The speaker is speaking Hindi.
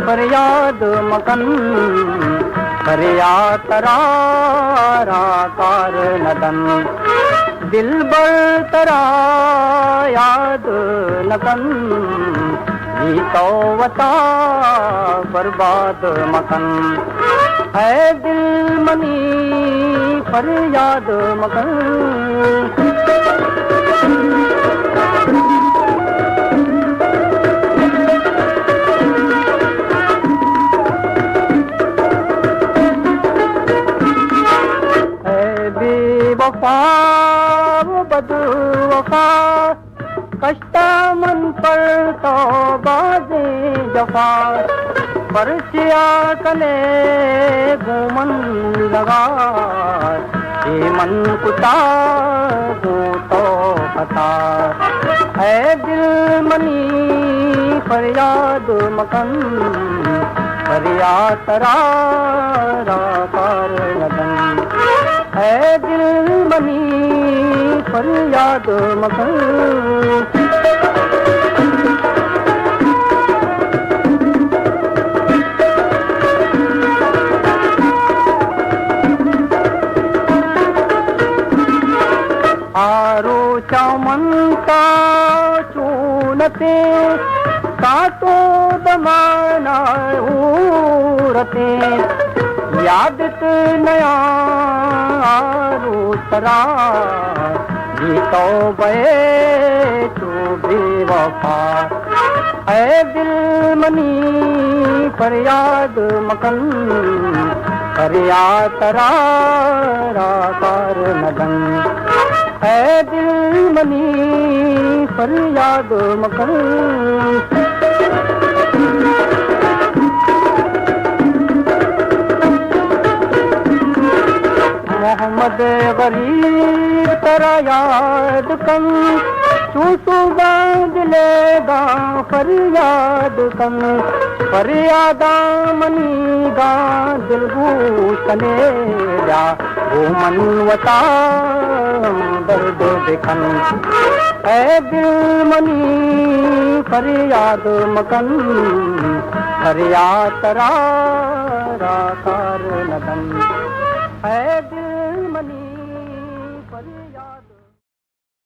फरियाद मकन फरियाद तरारा कार नदन दिल बर तरा याद नकन जी तो वता बर्बाद मकन है दिल मनी फरियाद मकन वफा वो बदू वफा कश्ता मन पर तो बाजे जफा परसिया कले घूमन लगा ये मन कुता दो तो पता है दिल मनी फरियाद मकन फरियाद तरारा कार नदन है दिल मनी फरियाद मकन आरो चामंता चूनते काटो दमाना उरते यादत नया तरा जी तो बे तू बेवफा है दिल मनी फरियाद मकन फरियाद तरारा कार नदन है दिल मनी फरियाद मकन मोहम्मद गरीब तरा याद कन चूसू दिलेगा फरियाद कन फरियादा मनी गा दिल तने जा वो मनवता दर्द देखन है दिल मनी फरियाद मकन फरियाद तरारा कार नदन है दिल